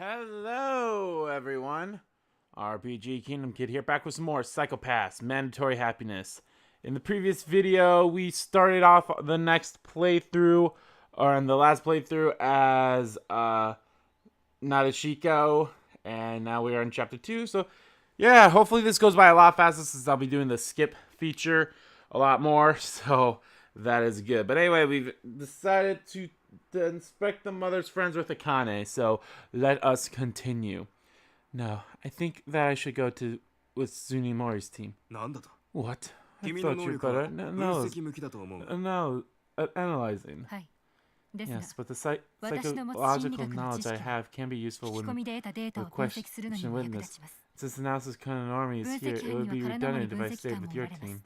Hello, everyone. RPG Kingdom Kid here, back with some more Psychopaths, Mandatory Happiness. In the previous video, we started off the next playthrough, or in the last playthrough, as Nadeshiko, and now we are in Chapter 2, so yeah, hopefully this goes by a lot faster since I'll be doing the skip feature a lot more, so that is good. But anyway, we've decided to inspect the mother's friends with Akane, so let us continue. No, I think that I should go with Tsunimori's team. What? I thought you're better. No, analyzing. Yes, but the psychological knowledge I have can be useful when the question witness. Since analysis Kananori is here, it would be redundant if I stayed with your team.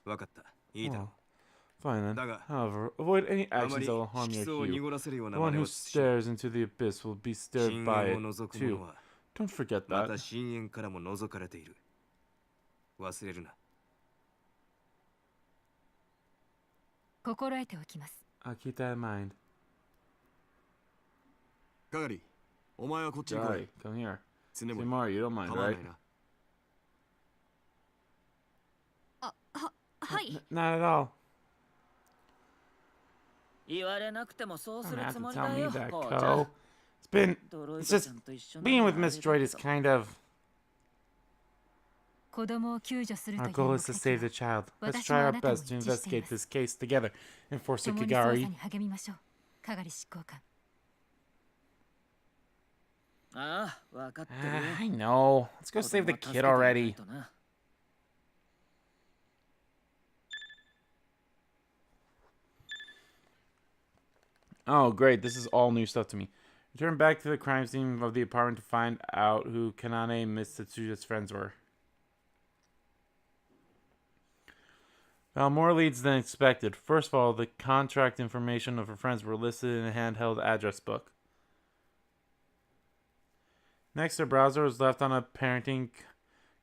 Oh, fine then. However, avoid any actions that will harm your hue. The one who stares into the abyss will be stared by it too. Don't forget that. I'll keep that in mind. Gari, come here. Tsunimori, you don't mind, right? Not at all. You don't have to tell me that, Ko. It's just, being with Miss Droid is kind of... Our goal is to save the child. Let's try our best to investigate this case together, Enforcer Kugari. I know. Let's go save the kid already. Oh, great. This is all new stuff to me. Return back to the crime scene of the apartment to find out who Kanane and Miss Tetsuya's friends were. Found more leads than expected. First of all, the contract information of her friends were listed in a handheld address book. Next, her browser was left on a parenting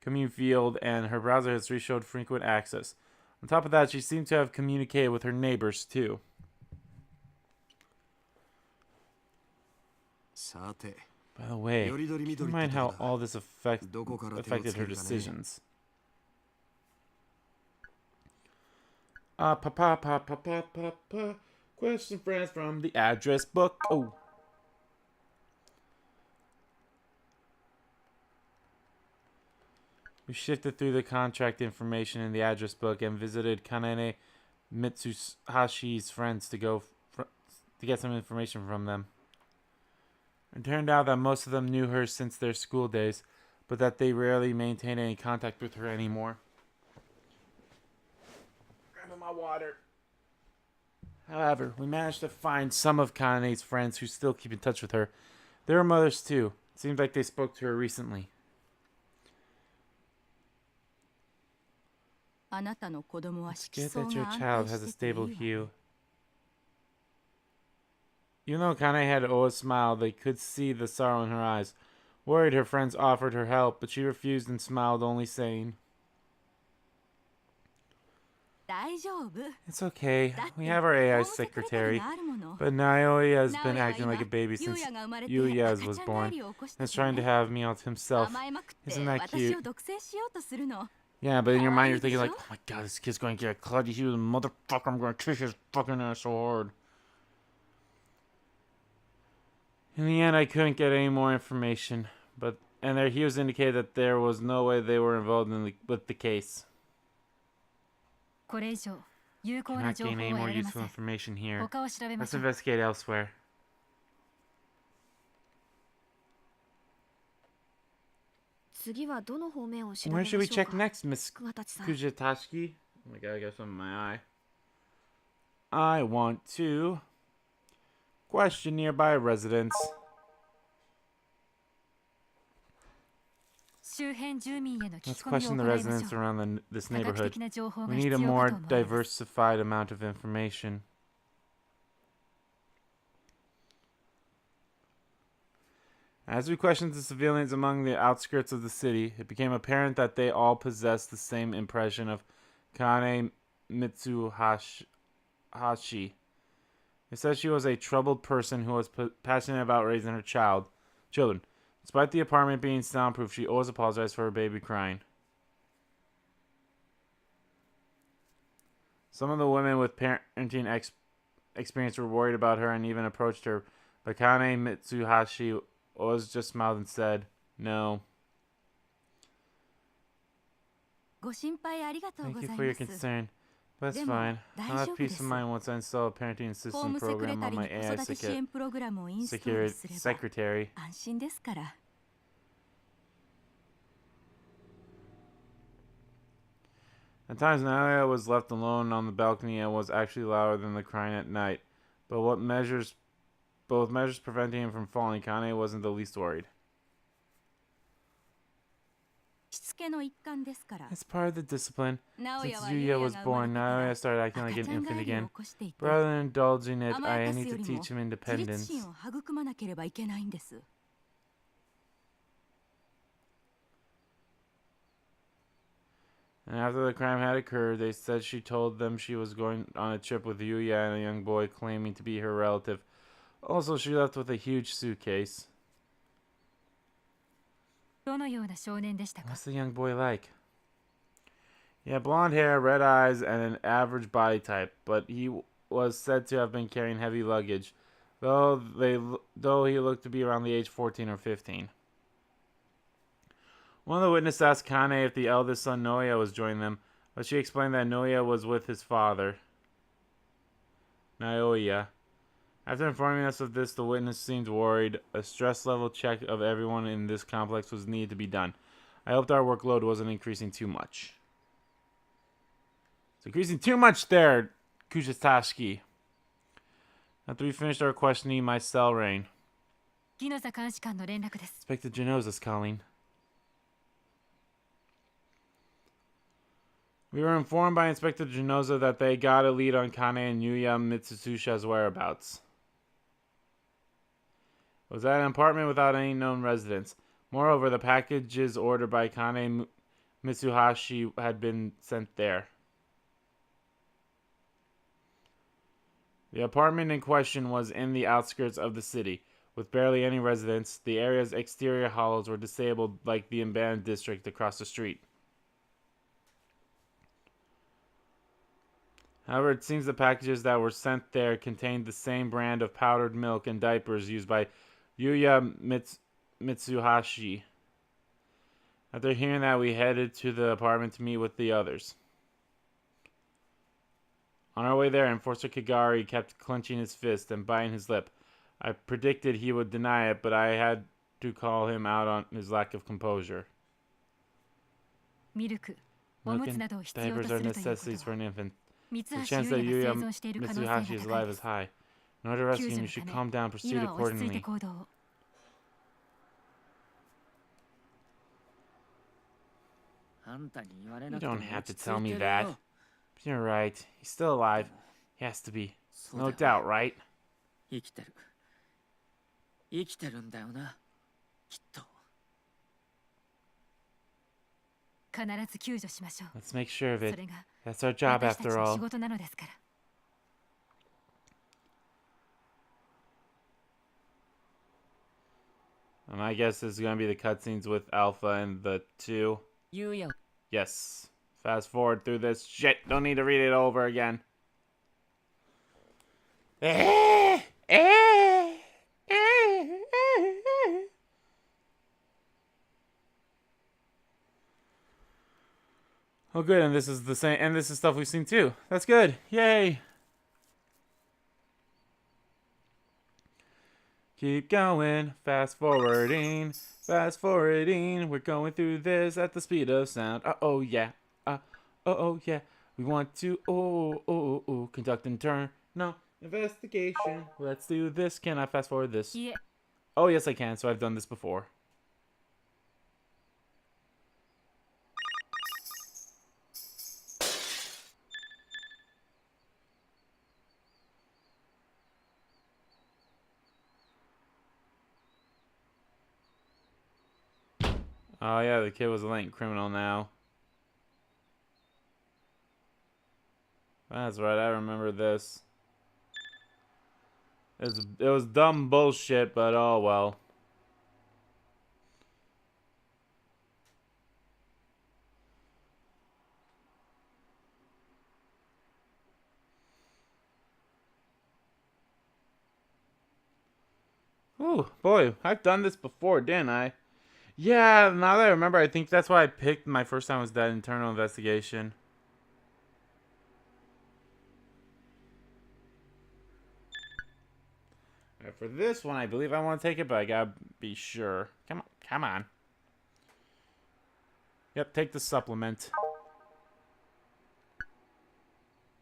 commute field, and her browser history showed frequent access. On top of that, she seemed to have communicated with her neighbors, too. By the way, keep in mind how all this affected her decisions. Question friends from the address book. Oh. We shifted through the contract information in the address book and visited Kanane Mitsuhashi's friends to get some information from them. It turned out that most of them knew her since their school days, but that they rarely maintained any contact with her anymore. Grabbing my water. However, we managed to find some of Kanane's friends who still keep in touch with her. They were mothers too. It seemed like they spoke to her recently. It's good that your child has a stable hue. Even though Kane had always smiled, they could see the sorrow in her eyes. Worried, her friends offered her help, but she refused and smiled, only saying, "It's okay. We have our AI secretary, but Naoi has been acting like a baby since Yuya was born and is trying to have me all to himself. Isn't that cute?" Yeah, but in your mind you're thinking like, "Oh my god, this kid's going to get a Claudia Hughes, motherfucker, I'm going to kick his fucking ass so hard." In the end, I couldn't get any more information, and their Hughes indicated that there was no way they were involved with the case. Cannot gain any more useful information here. Let's investigate elsewhere. Where should we check next, Miss Kugatachi? Oh my god, I got something in my eye. I want to question nearby residents. Let's question the residents around this neighborhood. We need a more diversified amount of information. As we questioned the civilians among the outskirts of the city, it became apparent that they all possessed the same impression of Kane Mitsuhashi. It says she was a troubled person who was passionate about raising her children. Despite the apartment being soundproof, she always apologized for her baby crying. Some of the women with parenting experience were worried about her and even approached her, but Kane Mitsuhashi always just smiled and said, "No." Thank you for your concern. But that's fine. I'll have peace of mind once I install a parenting assistance program on my AI secretary. At times, Naoya was left alone on the balcony and was actually louder than the crying at night. But both measures preventing him from falling, Kane wasn't the least worried. It's part of the discipline. Since Yuya was born, Naoya started acting like an infant again. But rather than indulging it, I need to teach him independence. And after the crime had occurred, they said she told them she was going on a trip with Yuya and a young boy claiming to be her relative. Also, she left with a huge suitcase. What's the young boy like? He had blonde hair, red eyes, and an average body type, but he was said to have been carrying heavy luggage, though he looked to be around the age 14 or 15. One of the witnesses asked Kane if the eldest son Noya was joining them, but she explained that Noya was with his father, Naoya. After informing us of this, the witness seemed worried. A stress level check of everyone in this complex was needed to be done. I hoped our workload wasn't increasing too much. It's increasing too much there, Kugatachi. After we finished our questioning, my cell rang. Inspector Gino's calling. We were informed by Inspector Ginoza that they got a lead on Kane and Yuya Mitsususha's whereabouts. It was at an apartment without any known residents. Moreover, the packages ordered by Kane Mitsuhashi had been sent there. The apartment in question was in the outskirts of the city, with barely any residents. The area's exterior halls were disabled like the abandoned district across the street. However, it seems the packages that were sent there contained the same brand of powdered milk and diapers used by Yuya Mitsuhashi. After hearing that, we headed to the apartment to meet with the others. On our way there, Enforcer Kagari kept clenching his fist and biting his lip. I predicted he would deny it, but I had to call him out on his lack of composure. Milk and diapers are necessities for an infant. The chance that Yuya Mitsuhashi is alive is high. In order to rescue him, you should calm down and proceed accordingly. You don't have to tell me that. You're right. He's still alive. He has to be. No doubt, right? Let's make sure of it. That's our job after all. I guess this is going to be the cutscenes with Alpha and the two. Yes. Fast forward through this shit. Don't need to read it over again. Oh, good. And this is the same. And this is stuff we've seen too. That's good. Yay. Keep going. Fast forwarding. Fast forwarding. We're going through this at the speed of sound. Oh yeah. Oh yeah. We want to conduct internal investigation. Let's do this. Can I fast forward this? Yeah. Oh yes, I can. So I've done this before. Oh yeah, the kid was a latent criminal now. That's right, I remember this. It was dumb bullshit, but oh well. Ooh, boy, I've done this before, didn't I? Yeah, now that I remember, I think that's why I picked my first time was that internal investigation. Right, for this one, I believe I want to take it, but I gotta be sure. Come on, come on. Yep, take the supplement.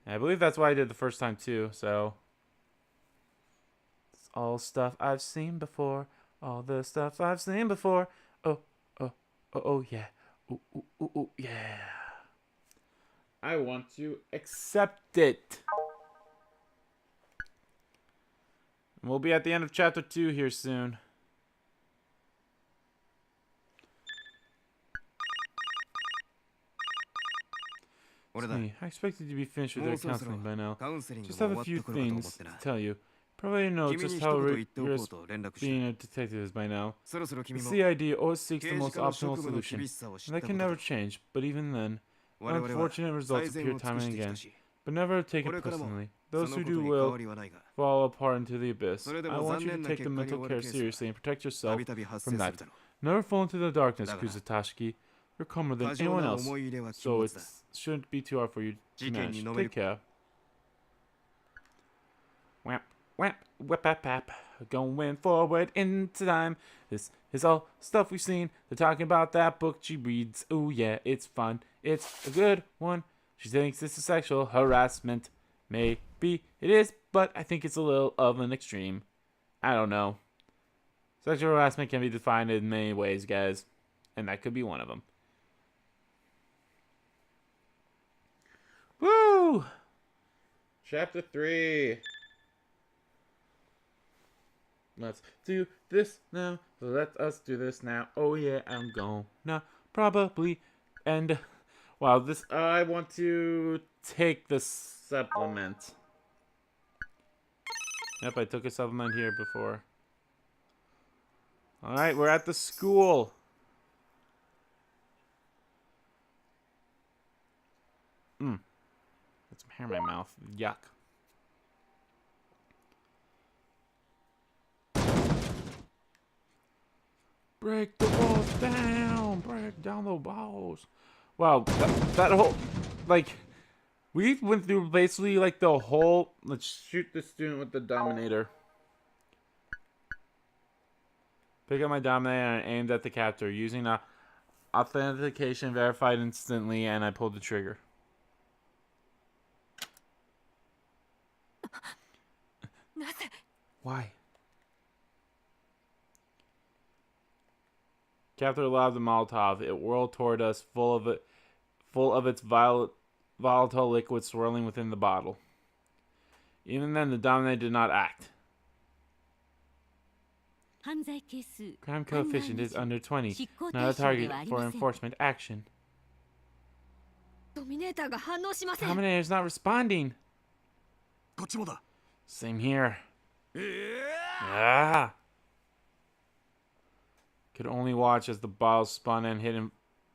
I believe that's what I did the first time too, so. It's all stuff I've seen before. All the stuff I've seen before. Oh, oh, oh, oh, yeah. Ooh, ooh, ooh, ooh, yeah. I want to accept it. We'll be at the end of chapter 2 here soon. It's me. I expected you to be finished with your counseling by now. Just have a few things to tell you. Probably know just how rigorous being a detective is by now. The CID always seeks the most optimal solution, and that can never change, but even then, unfortunate results appear time and again. But never take it personally. Those who do will fall apart into the abyss. I want you to take the mental care seriously and protect yourself from that. Never fall into the darkness, Kugatachi. You're calmer than anyone else, so it shouldn't be too hard for you to manage. Take care. Whap, whap, whip, whap, whap. Going forward into time. This is all stuff we've seen. They're talking about that book she reads. Ooh, yeah, it's fun. It's a good one. She thinks this is sexual harassment. Maybe it is, but I think it's a little of an extreme. I don't know. Sexual harassment can be defined in many ways, guys, and that could be one of them. Woo! Chapter 3. Let's do this now. Let us do this now. Oh yeah, I'm gonna probably end. Wow, this I want to take the supplement. Yep, I took a supplement here before. Alright, we're at the school. Got some hair in my mouth. Yuck. Break the walls down! Break down the walls! Wow, that whole... Like, we went through basically, like, the whole... Let's shoot the student with the Dominator. Pick up my Dominator and aimed at the captor. Using authentication verified instantly, and I pulled the trigger. Why? Captor allowed the Molotov. It whirled toward us, full of its volatile liquid swirling within the bottle. Even then, the Dominator did not act. Crime coefficient is under 20. Not a target for enforcement action. Dominator is not responding. Same here. Ah! Could only watch as the bottle spun and hit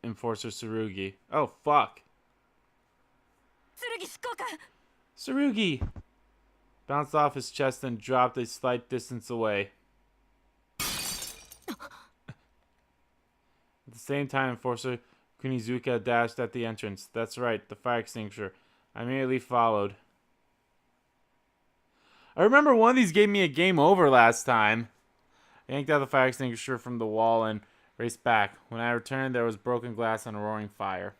Enforcer Tsurugi. Oh, fuck. Tsurugi! Bounced off his chest and dropped a slight distance away. At the same time, Enforcer Kunizuka dashed at the entrance. That's right, the fire extinguisher. I immediately followed. I remember one of these gave me a game over last time. I yanked out the fire extinguisher from the wall and raced back. When I returned, there was broken glass and a roaring fire.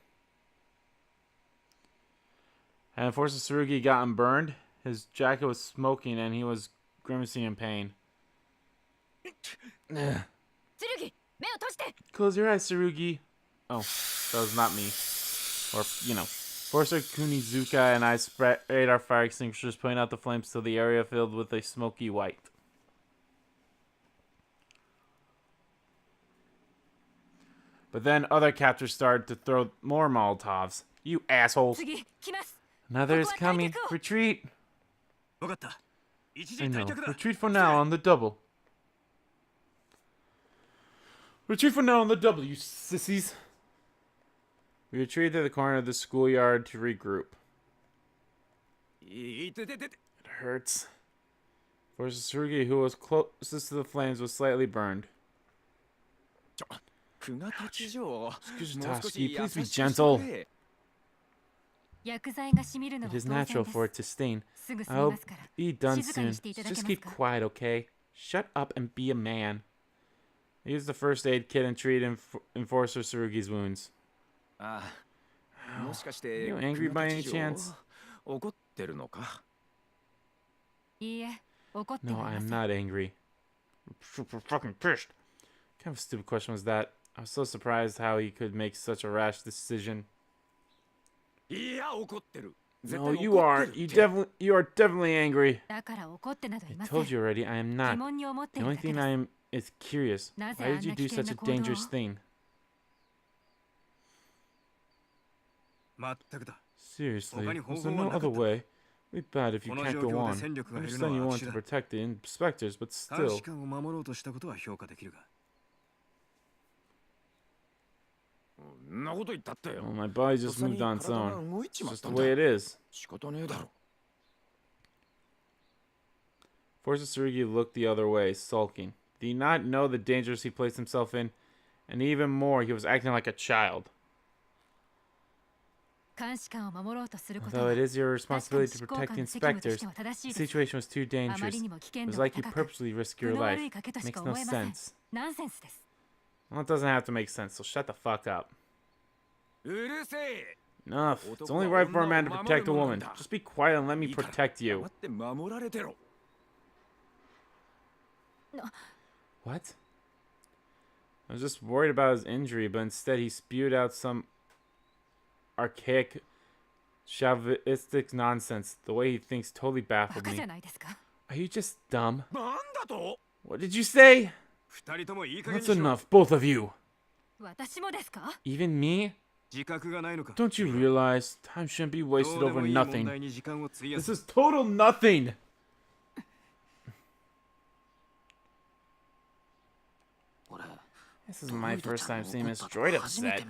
Had Enforcer Tsurugi gotten burned? His jacket was smoking and he was grimacing in pain. Close your eyes, Tsurugi. Oh, that was not me. Or, you know. Enforcer Kunizuka and I sprayed our fire extinguishers, putting out the flames till the area filled with a smoky white. But then other captors started to throw more Molotovs. You assholes. Another is coming. Retreat. I know. Retreat for now on the double. Retreat for now on the double, you sissies. We retreat to the corner of the schoolyard to regroup. It hurts. Enforcer Tsurugi, who was closest to the flames, was slightly burned. Kugatachi, please be gentle. It is natural for it to stain. I'll be done soon. Just keep quiet, okay? Shut up and be a man. I used the first aid kit and treated Enforcer Tsurugi's wounds. Are you angry by any chance? No, I am not angry. I'm super fucking pissed. What kind of a stupid question was that? I was so surprised how he could make such a rash decision. No, you aren't. You are definitely angry. I told you already, I am not. The only thing I am is curious. Why did you do such a dangerous thing? Seriously, is there no other way? It'd be bad if you can't go on. I understand you want to protect the inspectors, but still. Well, my body just moved on its own. It's just the way it is. Enforcer Tsurugi looked the other way, sulking. Did he not know the dangers he placed himself in? And even more, he was acting like a child. Although it is your responsibility to protect the inspectors, the situation was too dangerous. It was like you purposely risked your life. It makes no sense. Well, it doesn't have to make sense, so shut the fuck up. Enough. It's only right for a man to protect a woman. Just be quiet and let me protect you. What? I was just worried about his injury, but instead he spewed out some archaic, chauvinistic nonsense. The way he thinks totally baffled me. Are you just dumb? What did you say? That's enough, both of you. Even me? Don't you realize time shouldn't be wasted over nothing? This is total nothing! This is my first time seeing Miss Droid upset.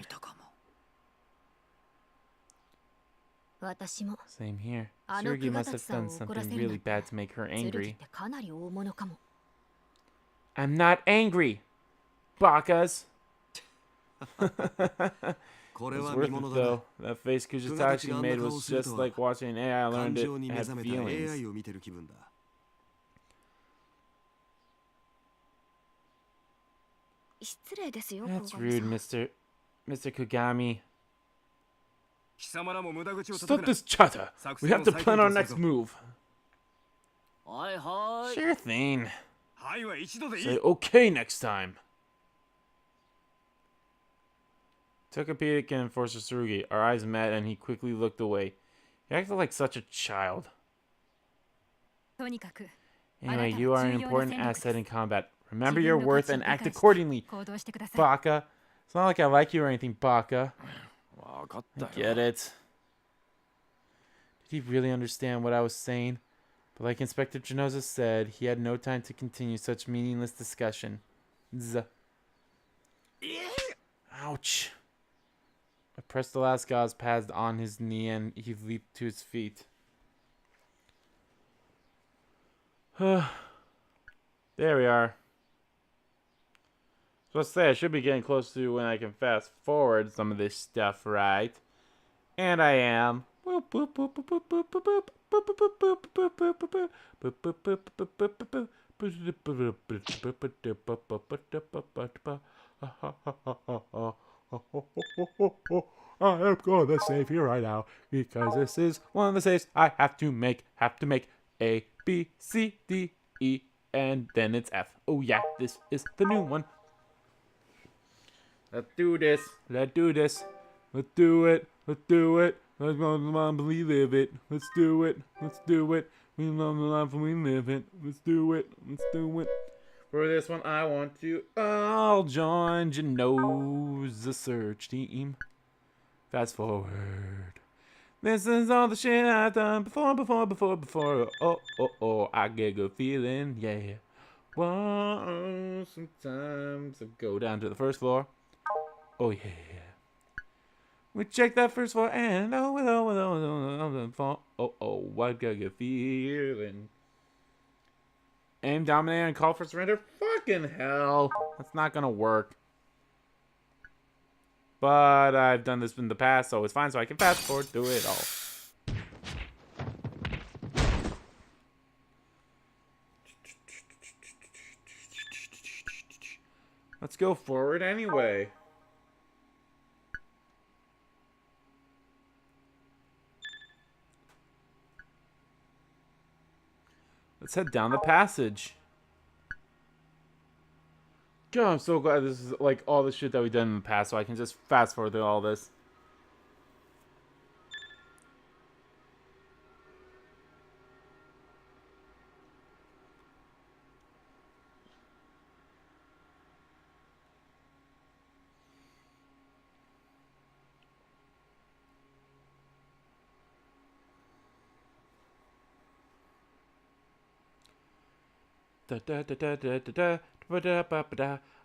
Same here. Tsurugi must have done something really bad to make her angry. I'm not angry, bakas. It's worth it though. That face Kugatachi made was just like watching an AI learned it had feelings. That's rude, Mr. Kugami. Stop this chatter. We have to plan our next move. Sure thing. Say okay next time. Took a peek at Enforcer Tsurugi. Our eyes met and he quickly looked away. He acted like such a child. Anyway, you are an important asset in combat. Remember your worth and act accordingly, Baka. It's not like I like you or anything, Baka. I get it. Did he really understand what I was saying? But like Inspector Genoza said, he had no time to continue such meaningless discussion. Ouch. I pressed the last gauze pads on his knee and he leaped to his feet. There we are. So I say I should be getting close to when I can fast forward some of this stuff, right? And I am. I am gonna save you right now because this is one of the saves I have to make. A, B, C, D, E, and then it's F. Oh yeah, this is the new one. Let's do this. Let's do this. Let's do it. Let's do it. Let's live it. Let's do it. Let's do it. We love the life and we live it. Let's do it. Let's do it. For this one, I want to all join Gino's search team. Fast forward. This is all the shit I've done before. Oh, I get a good feeling, yeah. Whoa, sometimes I go down to the first floor. Oh, yeah. We check that first floor and oh, what got a good feeling. Aim, dominate, and call for surrender? Fucking hell. That's not gonna work. But I've done this in the past, so it's fine, so I can fast forward through it all. Let's go forward anyway. Let's head down the passage. God, I'm so glad this is like all the shit that we've done in the past, so I can just fast forward through all this.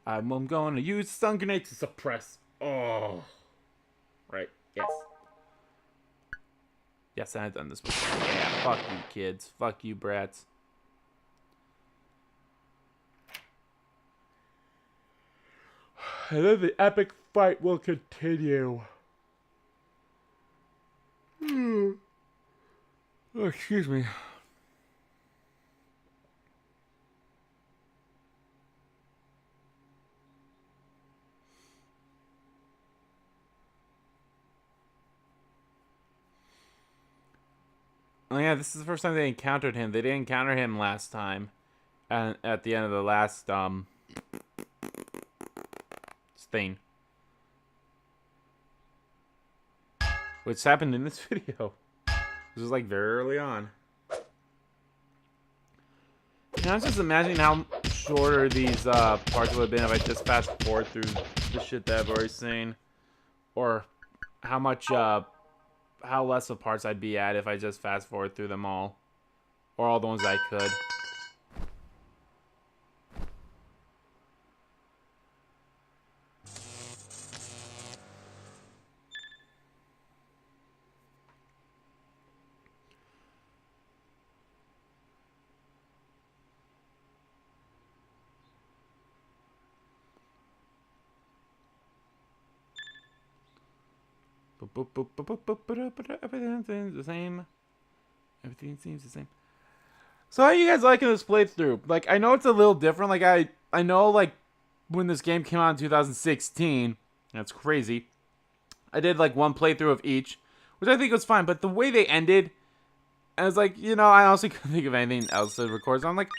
I'm gonna use stun grenade to suppress. Oh, right. Yes. Yes, I've done this before. Yeah, fuck you, kids. Fuck you, brats. And then the epic fight will continue. Oh, excuse me. Oh yeah, this is the first time they encountered him. They didn't encounter him last time. And at the end of the last thing. Which happened in this video. This was like very early on. And I was just imagining how shorter these parts would have been if I just fast forward through the shit that I've already seen. Or how much how less of parts I'd be at if I just fast forward through them all. Or all the ones I could. Everything seems the same. Everything seems the same. So how are you guys liking this playthrough? Like, I know it's a little different. Like, I know, like, when this game came out in 2016, that's crazy. I did, like, one playthrough of each, which I think was fine. But the way they ended, I was like, you know, I honestly couldn't think of anything else to record. So I'm like,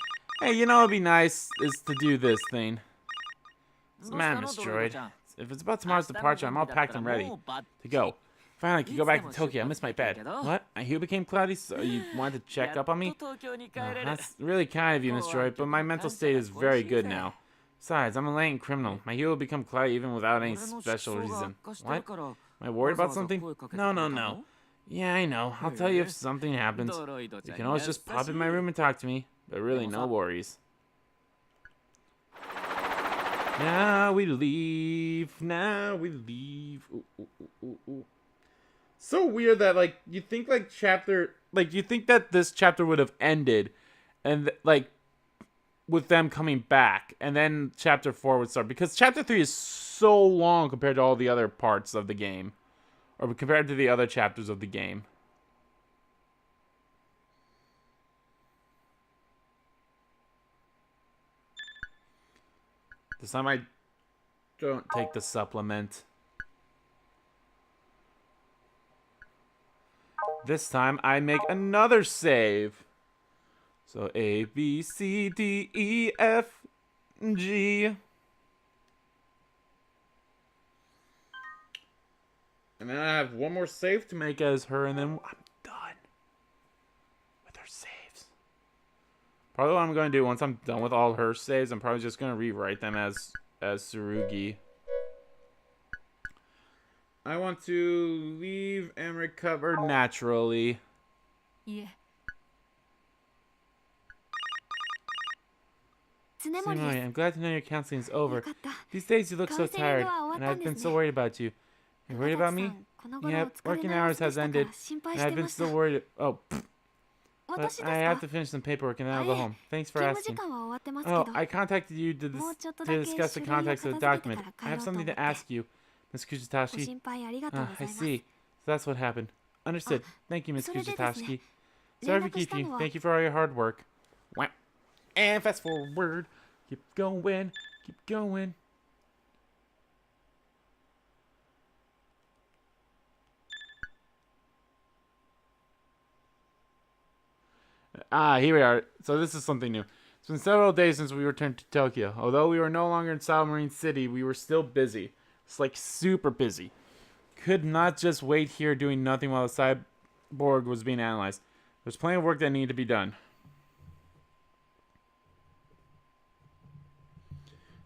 hey, you know, it'd be nice is to do this thing. So, man, Miss Droid, if it's about tomorrow's departure, I'm all packed and ready to go. Finally, I can go back to Tokyo. I miss my bed. What? My hue became cloudy, so you wanted to check up on me? Oh, that's really kind of you, Miss Droid, but my mental state is very good now. Besides, I'm a latent criminal. My hue will become cloudy even without any special reason. What? Am I worried about something? No. Yeah, I know. I'll tell you if something happens. You can always just pop in my room and talk to me, but really, no worries. Now we leave. Ooh. So weird that, like, you think, like, you think that this chapter would have ended, and, like, with them coming back, and then chapter 4 would start, because chapter 3 is so long compared to all the other parts of the game, or compared to the other chapters of the game. This time I don't take the supplement. This time I make another save. So A, B, C, D, E, F, G. And then I have one more save to make as her, and then I'm done with her saves. Probably what I'm going to do once I'm done with all her saves, I'm probably just going to rewrite them as Tsurugi. I want to leave and recover naturally. Yeah. Tsunemori, I'm glad to know your counseling is over. These days you look so tired, and I've been so worried about you. You're worried about me? Yep, working hours has ended, and I've been so worried. Oh, but I have to finish some paperwork and then I'll go home. Thanks for asking. Oh, I contacted you to discuss the context of the document. I have something to ask you, Miss Kugatachi. I see. So that's what happened. Understood. Thank you, Miss Kugatachi. Sorry for keeping you. Thank you for all your hard work. Wow. And fast forward. Keep going. Keep going. Here we are. So this is something new. It's been several days since we returned to Tokyo. Although we were no longer in Submarine City, we were still busy. It's like super busy. Could not just wait here doing nothing while the cyborg was being analyzed. There's plenty of work that needed to be done.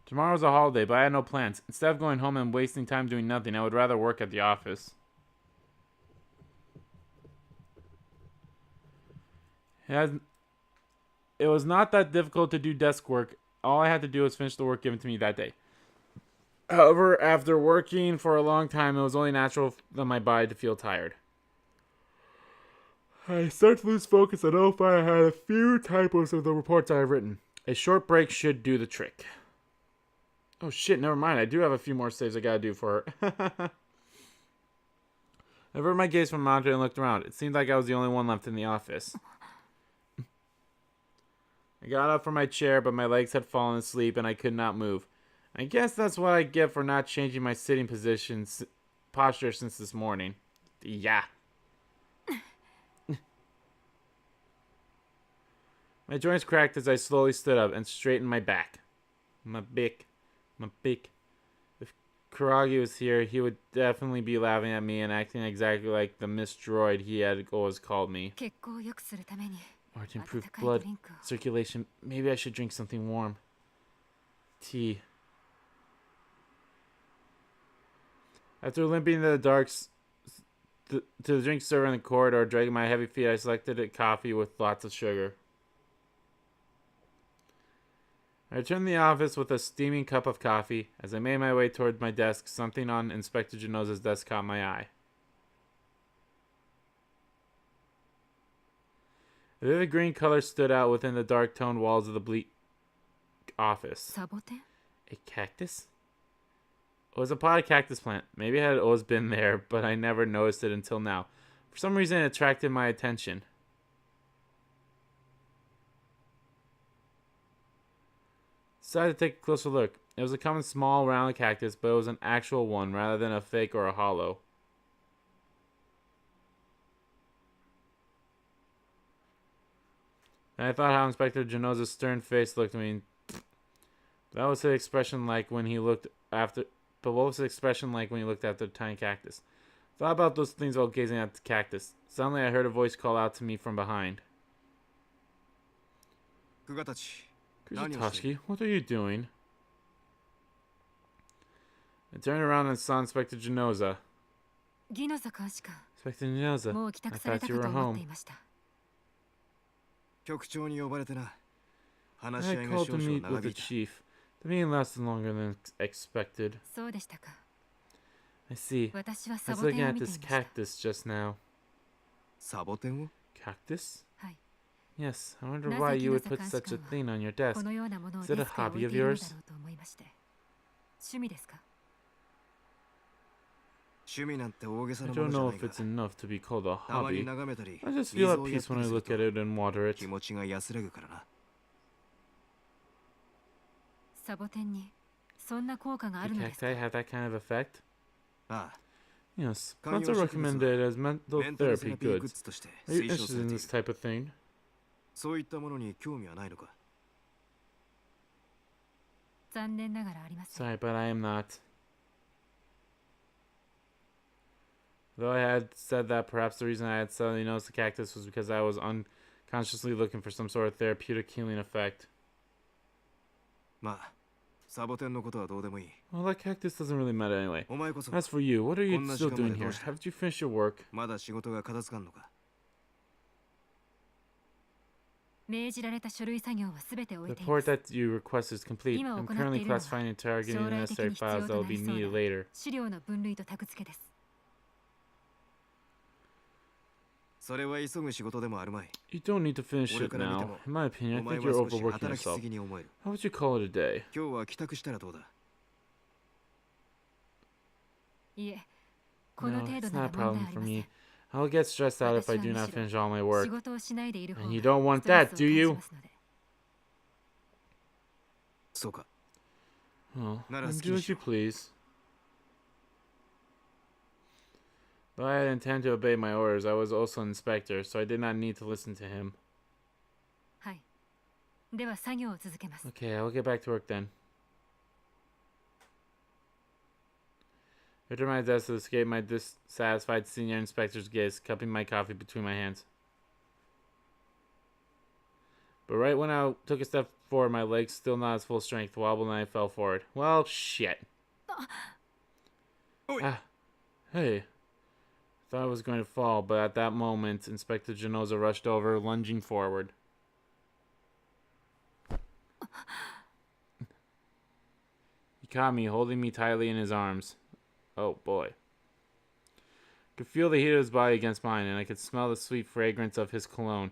Tomorrow's a holiday, but I had no plans. Instead of going home and wasting time doing nothing, I would rather work at the office. It was not that difficult to do desk work. All I had to do was finish the work given to me that day. However, after working for a long time, it was only natural for my body to feel tired. I started to lose focus and I had a few typos of the reports I have written. A short break should do the trick. Oh shit, never mind. I do have a few more saves I gotta do for her. I averted my gaze from the monitor and looked around. It seemed like I was the only one left in the office. I got up from my chair, but my legs had fallen asleep and I could not move. I guess that's what I get for not changing my sitting posture since this morning. Yeah. My joints cracked as I slowly stood up and straightened my back. My bick. If Kuragi was here, he would definitely be laughing at me and acting exactly like the Miss Droid he had always called me. Or to improve blood circulation, maybe I should drink something warm. Tea. After limping into the dark to the drink server in the corridor, dragging my heavy feet, I selected a coffee with lots of sugar. I returned to the office with a steaming cup of coffee. As I made my way toward my desk, something on Inspector Genoza's desk caught my eye. A vivid green color stood out within the dark-toned walls of the bleak office. A cactus? It was a potted cactus plant. Maybe it had always been there, but I never noticed it until now. For some reason, it attracted my attention. Decided to take a closer look. It was a common small round cactus, but it was an actual one rather than a fake or a hollow. And I thought how Inspector Genoza's stern face looked at me. That was his expression like when he looked after. But what was his expression like when he looked after the tiny cactus? Thought about those things while gazing at the cactus. Suddenly, I heard a voice call out to me from behind. Kugatachi, what are you doing? I turned around and saw Inspector Genoza. Inspector Genoza, I thought you were home. I called to meet with the chief. The meeting lasted longer than expected. I see. I was looking at this cactus just now. Cactus? Yes, I wonder why you would put such a thing on your desk. Is it a hobby of yours? I don't know if it's enough to be called a hobby. I just feel at peace when I look at it and water it. Do cacti have that kind of effect? Yes, plants are recommended as mental therapy goods. Are you interested in this type of thing? Sorry, but I am not. Though I had said that, perhaps the reason I had suddenly noticed the cactus was because I was unconsciously looking for some sort of therapeutic healing effect. Well, that cactus doesn't really matter anyway. As for you, what are you still doing here? Haven't you finished your work? The report that you requested is complete. I'm currently classifying and interrogating the necessary files that will be needed later. You don't need to finish it now. In my opinion, I think you're overworking yourself. How would you call it a day? No, it's not a problem for me. I'll get stressed out if I do not finish all my work. And you don't want that, do you? Oh, then do as you please. Though I had intended to obey my orders, I was also an inspector, so I did not need to listen to him. Okay, I'll get back to work then. I returned my desk to escape my dissatisfied senior inspector's gaze, cupping my coffee between my hands. But right when I took a step forward, my legs, still not at full strength, wobbled and I fell forward. Well, shit. Hey. Thought I was going to fall, but at that moment, Inspector Genoza rushed over, lunging forward. He caught me, holding me tightly in his arms. Oh, boy. I could feel the heat of his body against mine, and I could smell the sweet fragrance of his cologne,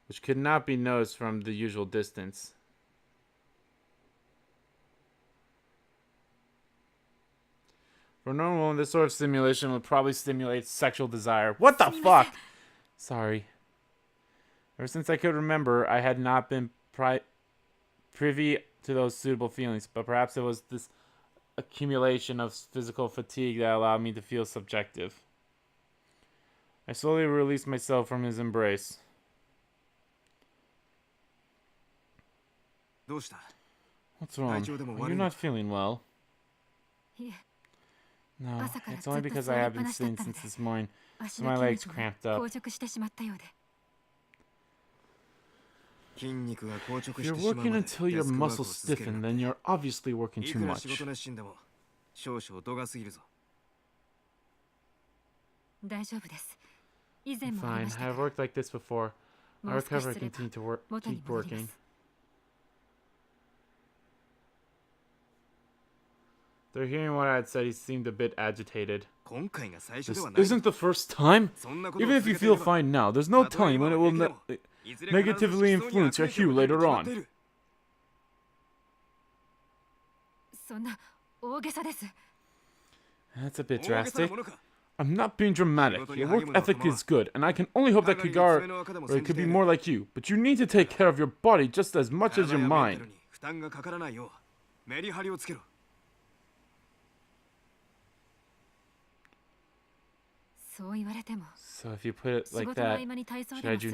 which could not be noticed from the usual distance. For a normal woman, this sort of stimulation would probably stimulate sexual desire. What the fuck? Sorry. Ever since I could remember, I had not been privy to those suitable feelings, but perhaps it was this accumulation of physical fatigue that allowed me to feel subjective. I slowly released myself from his embrace. What's wrong? Are you not feeling well? No, it's only because I have been sitting since this morning, so my legs cramped up. If you're working until your muscles stiffen, then you're obviously working too much. Fine, I've worked like this before. I'll recover and continue to keep working. They're hearing what I had said. He seemed a bit agitated. This isn't the first time. Even if you feel fine now, there's no telling when it will negatively influence your hue later on. That's a bit drastic. I'm not being dramatic. Your work ethic is good, and I can only hope that Kagara could be more like you. But you need to take care of your body just as much as your mind. So if you put it like that, should I do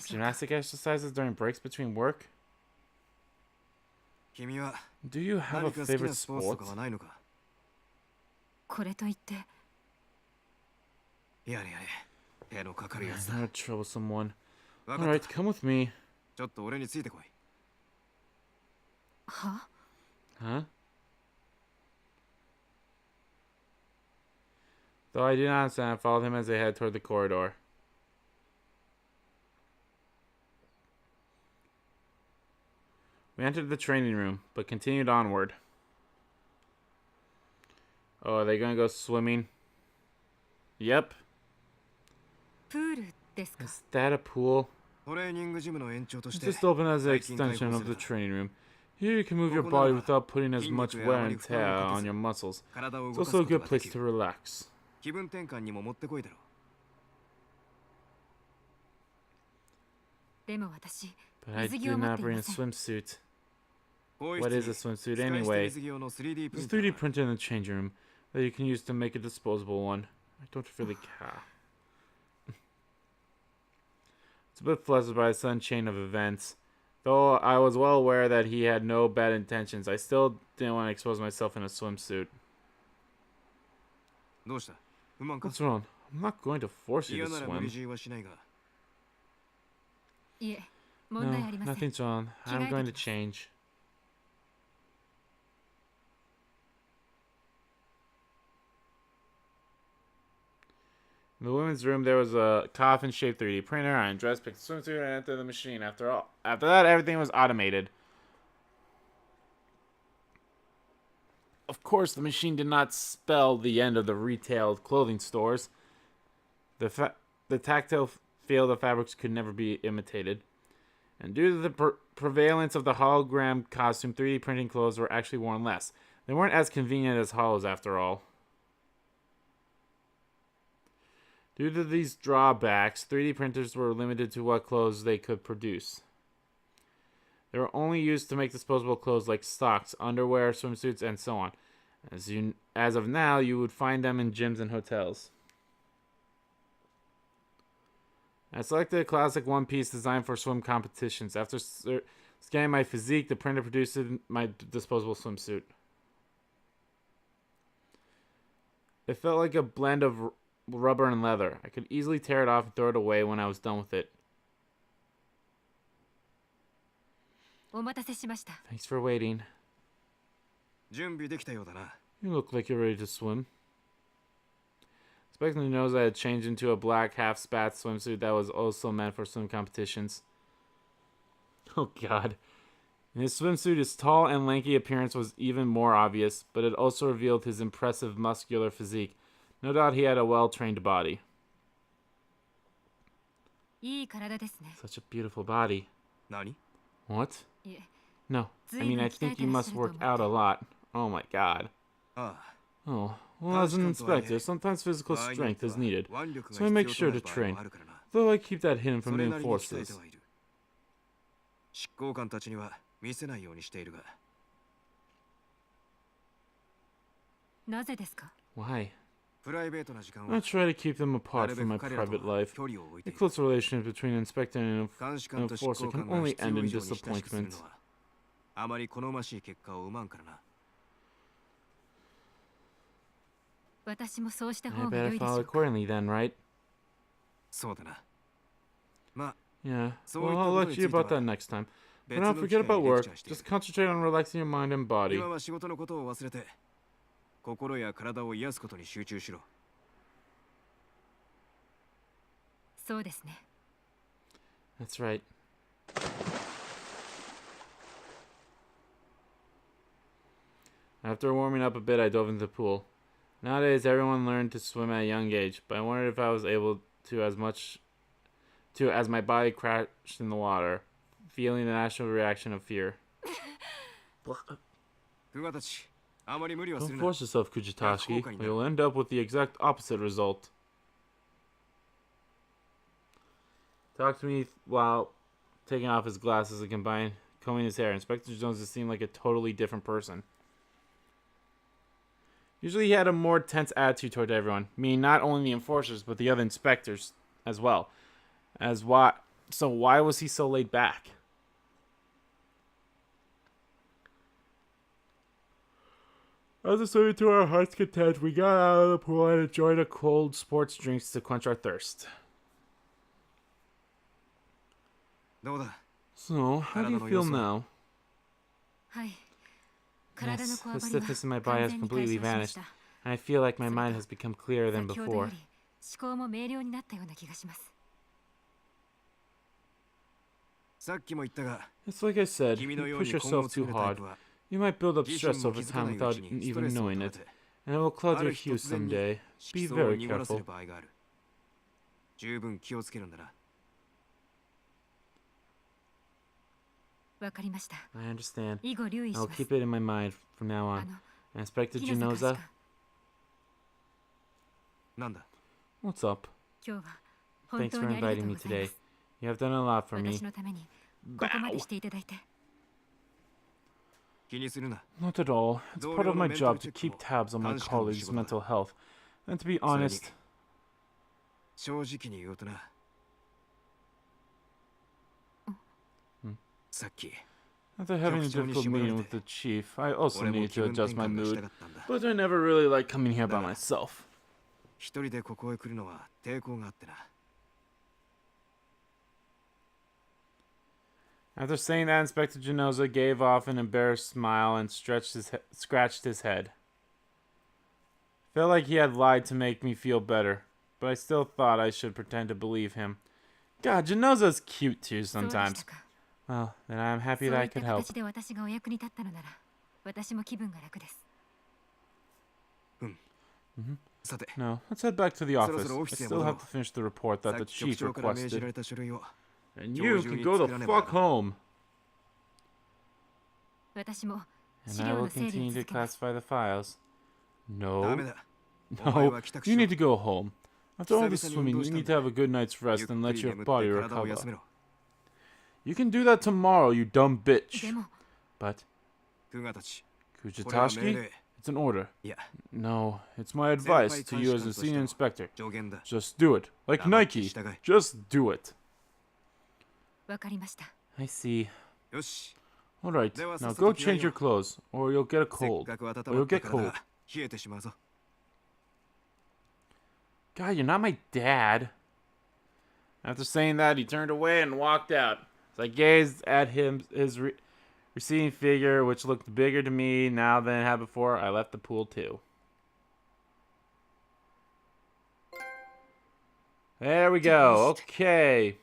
gymnastic exercises during breaks between work? Do you have a favorite sport? Not a troublesome one. Alright, come with me. Huh? Though I did not understand, I followed him as they headed toward the corridor. We entered the training room, but continued onward. Oh, are they gonna go swimming? Yep. Is that a pool? It's just open as an extension of the training room. Here you can move your body without putting as much wear and tear on your muscles. It's also a good place to relax. But I did not bring a swimsuit. What is a swimsuit anyway? There's a 3D printer in the changing room that you can use to make a disposable one. I don't really care. It's a bit flustered by the sudden chain of events. Though I was well aware that he had no bad intentions, I still didn't want to expose myself in a swimsuit. What's wrong? I'm not going to force you to swim. No, nothing's wrong. I'm going to change. In the women's room, there was a coffin-shaped 3D printer. I undressed, picked a swimsuit, and entered the machine. After that, everything was automated. Of course, the machine did not spell the end of the retail clothing stores. The tactile feel of fabrics could never be imitated. And due to the prevalence of the hologram costume, 3D printing clothes were actually worn less. They weren't as convenient as holos after all. Due to these drawbacks, 3D printers were limited to what clothes they could produce. They were only used to make disposable clothes like socks, underwear, swimsuits, and so on. As of now, you would find them in gyms and hotels. I selected a classic one-piece designed for swim competitions. After scanning my physique, the printer produced my disposable swimsuit. It felt like a blend of rubber and leather. I could easily tear it off and throw it away when I was done with it. Thanks for waiting. You look like you're ready to swim. Inspector knows I had changed into a black half-spat swimsuit that was also meant for swim competitions. Oh god. In his swimsuit, his tall and lanky appearance was even more obvious, but it also revealed his impressive muscular physique. No doubt he had a well-trained body. Such a beautiful body. What? No, I mean, I think you must work out a lot. Oh my god. Oh, well, as an inspector, sometimes physical strength is needed, so I make sure to train. Though I keep that hidden from the enforcers. Why? I try to keep them apart from my private life. The close relationship between inspector and enforcer can only end in disappointment. I better follow accordingly then, right? Yeah, well, I'll let you about that next time. But don't forget about work. Just concentrate on relaxing your mind and body. That's right. After warming up a bit, I dove into the pool. Nowadays, everyone learned to swim at a young age, but I wondered if I was able to as my body crashed in the water, feeling the natural reaction of fear. Don't force yourself, Kugatachi, or you'll end up with the exact opposite result. Talk to me while taking off his glasses and combing his hair. Inspector Jones seemed like a totally different person. Usually he had a more tense attitude toward everyone, meaning not only the enforcers, but the other inspectors as well. So why was he so laid back? After swimming to our heart's content, we got out of the pool and enjoyed a cold sports drinks to quench our thirst. So, how do you feel now? Yes, the stiffness in my body has completely vanished, and I feel like my mind has become clearer than before. It's like I said, you push yourself too hard. You might build up stress over time without even knowing it, and it will cloud your hue someday. Be very careful. I understand. I'll keep it in my mind from now on. Inspector Ginoza? What's up? Thanks for inviting me today. You have done a lot for me. Bow. Not at all. It's part of my job to keep tabs on my colleagues' mental health. And to be honest... After having a difficult meeting with the chief, I also needed to adjust my mood, but I never really liked coming here by myself. After saying that, Inspector Ginoza gave off an embarrassed smile and scratched his head. Felt like he had lied to make me feel better. but I still thought I should pretend to believe him. God, Genoza's cute too sometimes. Well, then I'm happy that I could help. No, let's head back to the office. I still have to finish the report that the chief requested. And you can go the fuck home. And I will continue to classify the files. No. No, you need to go home. After all this swimming, you need to have a good night's rest and let your body recover. You can do that tomorrow, you dumb bitch. But... Kugatachi? It's an order. No, it's my advice to you as a senior inspector. Just do it. Like Nike. Just do it. I see. Alright, now go change your clothes, or you'll get a cold. Or you'll get cold. God, you're not my dad. After saying that, he turned away and walked out. So I gazed at his receding figure, which looked bigger to me now than it had before. I left the pool too. There we go. Okay.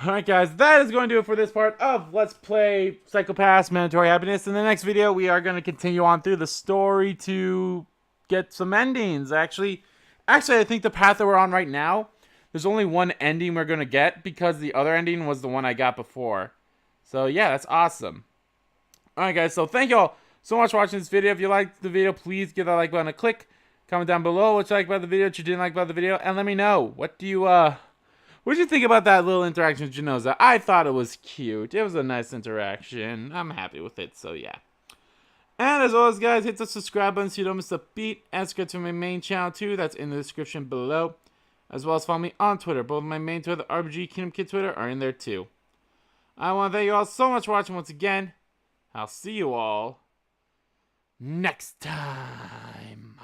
Alright guys, that is going to do it for this part of Let's Play Psycho-Pass Mandatory Happiness. In the next video, we are going to continue on through the story to get some endings. Actually, I think the path that we're on right now, there's only one ending we're going to get because the other ending was the one I got before. So yeah, that's awesome. Alright guys, so thank you all so much for watching this video. If you liked the video, please give that like button a click. Comment down below what you liked about the video, what you didn't like about the video, and let me know. What did you think about that little interaction with Genoza? I thought it was cute. It was a nice interaction. I'm happy with it, so yeah. And as always, guys, hit the subscribe button so you don't miss a beat. And subscribe to my main channel, too. That's in the description below. As well as follow me on Twitter. Both my main Twitter, the RBG Kingdom Kid Twitter, are in there, too. I want to thank you all so much for watching once again. I'll see you all next time.